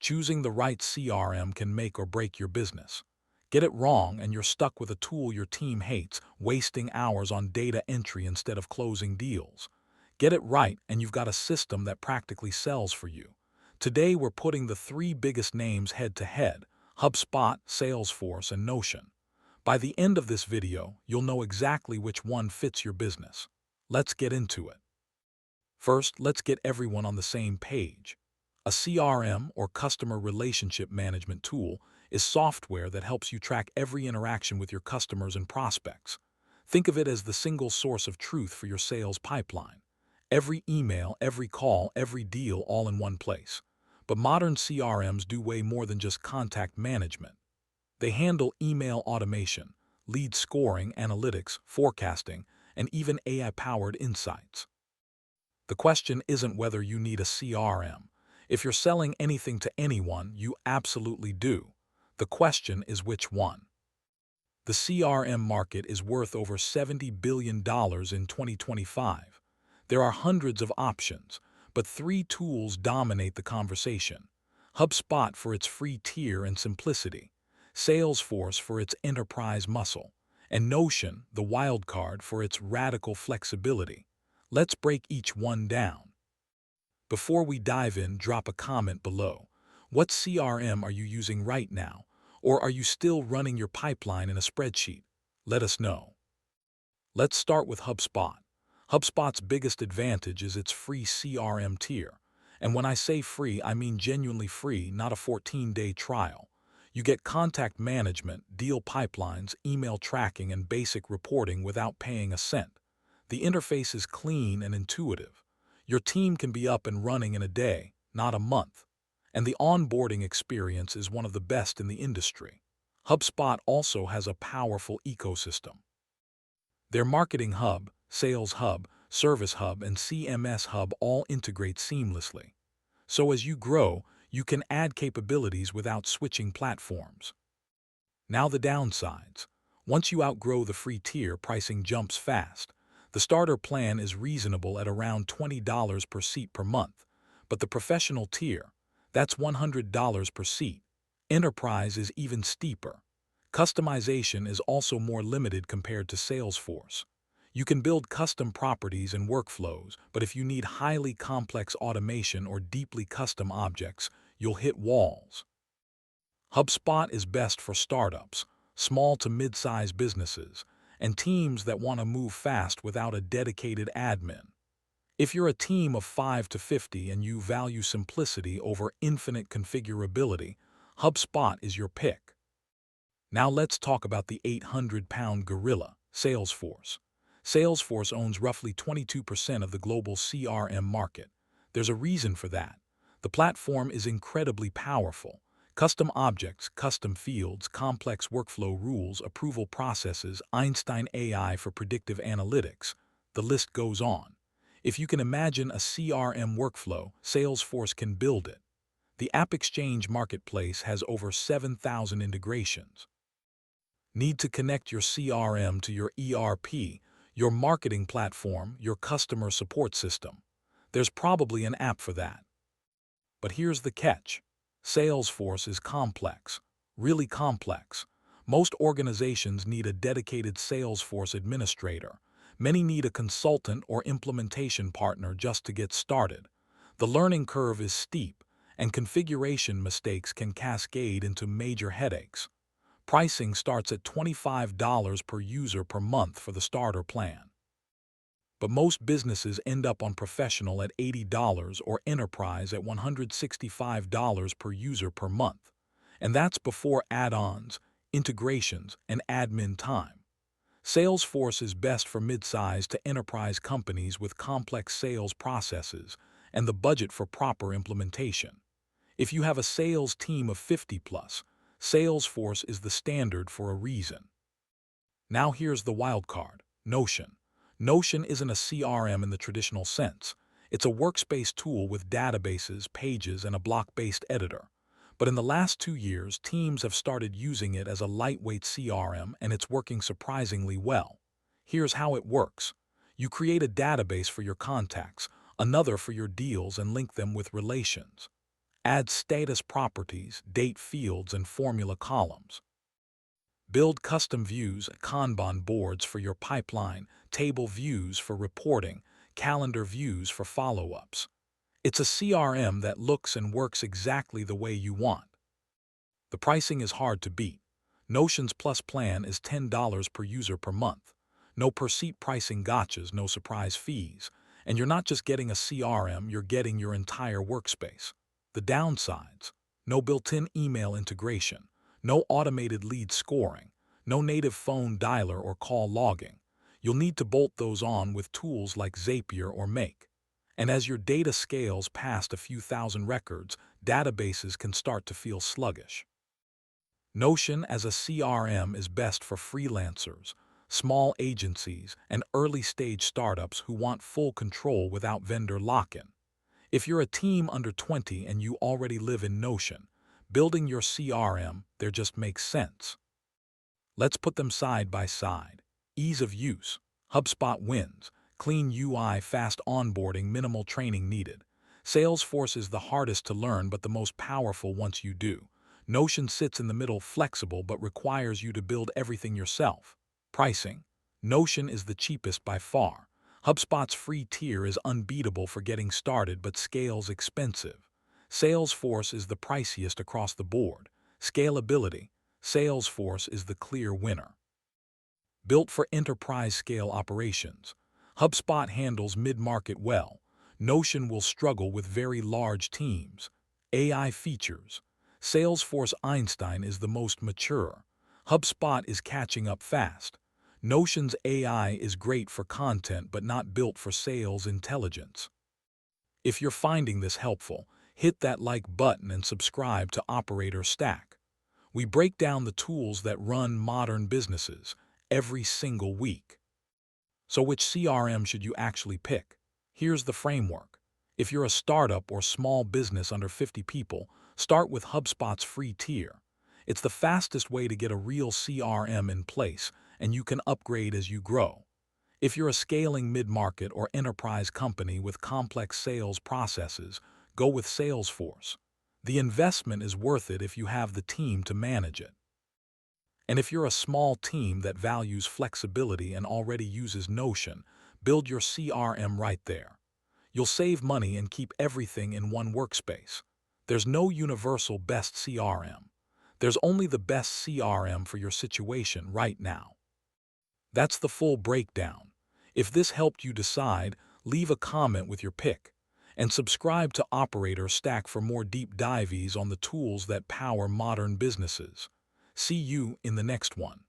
Choosing the right CRM can make or break your business. Get it wrong and you're stuck with a tool your team hates, wasting hours on data entry instead of closing deals. Get it right and you've got a system that practically sells for you. Today we're putting the three biggest names head to head: HubSpot, Salesforce, and Notion. By the end of this video, you'll know exactly which one fits your business. Let's get into it. First, let's get everyone on the same page. A CRM, or customer relationship management tool, is software that helps you track every interaction with your customers and prospects. Think of it as the single source of truth for your sales pipeline. Every email, every call, every deal, all in one place. But modern CRMs do way more than just contact management. They handle email automation, lead scoring, analytics, forecasting, and even AI-powered insights. The question isn't whether you need a CRM. If you're selling anything to anyone, you absolutely do. The question is which one. The CRM market is worth over $70 billion in 2025. There are hundreds of options, but three tools dominate the conversation. HubSpot for its free tier and simplicity, Salesforce for its enterprise muscle, and Notion, the wildcard, for its radical flexibility. Let's break each one down. Before we dive in, drop a comment below. What CRM are you using right now? Or are you still running your pipeline in a spreadsheet? Let us know. Let's start with HubSpot. HubSpot's biggest advantage is its free CRM tier. And when I say free, I mean genuinely free, not a 14-day trial. You get contact management, deal pipelines, email tracking, and basic reporting without paying a cent. The interface is clean and intuitive. Your team can be up and running in a day, not a month. And the onboarding experience is one of the best in the industry. HubSpot also has a powerful ecosystem. Their Marketing Hub, Sales Hub, Service Hub, and CMS Hub all integrate seamlessly. So as you grow, you can add capabilities without switching platforms. Now the downsides. Once you outgrow the free tier, pricing jumps fast. The starter plan is reasonable at around $20 per seat per month, but the professional tier, that's $100 per seat. Enterprise is even steeper. Customization is also more limited compared to Salesforce. You can build custom properties and workflows, but if you need highly complex automation or deeply custom objects, you'll hit walls. HubSpot is best for startups, small to mid-size businesses, and teams that want to move fast without a dedicated admin. If you're a team of 5 to 50 and you value simplicity over infinite configurability, HubSpot is your pick. Now let's talk about the 800-pound gorilla, Salesforce. Salesforce owns roughly 22% of the global CRM market. There's a reason for that. The platform is incredibly powerful. Custom objects, custom fields, complex workflow rules, approval processes, Einstein AI for predictive analytics. The list goes on. If you can imagine a CRM workflow, Salesforce can build it. The AppExchange marketplace has over 7,000 integrations. Need to connect your CRM to your ERP, your marketing platform, your customer support system. There's probably an app for that. But here's the catch. Salesforce is complex, really complex. Most organizations need a dedicated Salesforce administrator. Many need a consultant or implementation partner just to get started. The learning curve is steep, and configuration mistakes can cascade into major headaches. Pricing starts at $25 per user per month for the starter plan. But most businesses end up on professional at $80 or enterprise at $165 per user per month. And that's before add-ons, integrations, and admin time. Salesforce is best for mid-size to enterprise companies with complex sales processes and the budget for proper implementation. If you have a sales team of 50 plus, Salesforce is the standard for a reason. Now here's the wild card, Notion. Notion isn't a CRM in the traditional sense. It's a workspace tool with databases, pages, and a block-based editor. But in the last 2 years, teams have started using it as a lightweight CRM, and it's working surprisingly well. Here's how it works. You create a database for your contacts, another for your deals, and link them with relations. Add status properties, date fields, and formula columns. Build custom views, Kanban boards for your pipeline, table views for reporting, calendar views for follow-ups. It's a CRM that looks and works exactly the way you want. The pricing is hard to beat. Notion's Plus plan is $10 per user per month. No per-seat pricing gotchas, no surprise fees. And you're not just getting a CRM, you're getting your entire workspace. The downsides: no built-in email integration, no automated lead scoring, no native phone dialer or call logging. You'll need to bolt those on with tools like Zapier or Make. And as your data scales past a few thousand records, databases can start to feel sluggish. Notion as a CRM is best for freelancers, small agencies, and early-stage startups who want full control without vendor lock-in. If you're a team under 20 and you already live in Notion, building your CRM there just makes sense. Let's put them side by side. Ease of use. HubSpot wins. Clean UI, fast onboarding, minimal training needed. Salesforce is the hardest to learn but the most powerful once you do. Notion sits in the middle, flexible but requires you to build everything yourself. Pricing. Notion is the cheapest by far. HubSpot's free tier is unbeatable for getting started but scales expensive. Salesforce is the priciest across the board. Scalability. Salesforce is the clear winner. Built for enterprise-scale operations. HubSpot handles mid-market well. Notion will struggle with very large teams. AI features. Salesforce Einstein is the most mature. HubSpot is catching up fast. Notion's AI is great for content but not built for sales intelligence. If you're finding this helpful, hit that like button and subscribe to Operator Stack. We break down the tools that run modern businesses every single week. So which CRM should you actually pick? Here's the framework. If you're a startup or small business under 50 people, start with HubSpot's free tier. It's the fastest way to get a real CRM in place, and you can upgrade as you grow. If you're a scaling mid-market or enterprise company with complex sales processes, go with Salesforce. The investment is worth it if you have the team to manage it. And if you're a small team that values flexibility and already uses Notion, build your CRM right there. You'll save money and keep everything in one workspace. There's no universal best CRM. There's only the best CRM for your situation right now. That's the full breakdown. If this helped you decide, leave a comment with your pick. And subscribe to Operator Stack for more deep dives on the tools that power modern businesses. See you in the next one.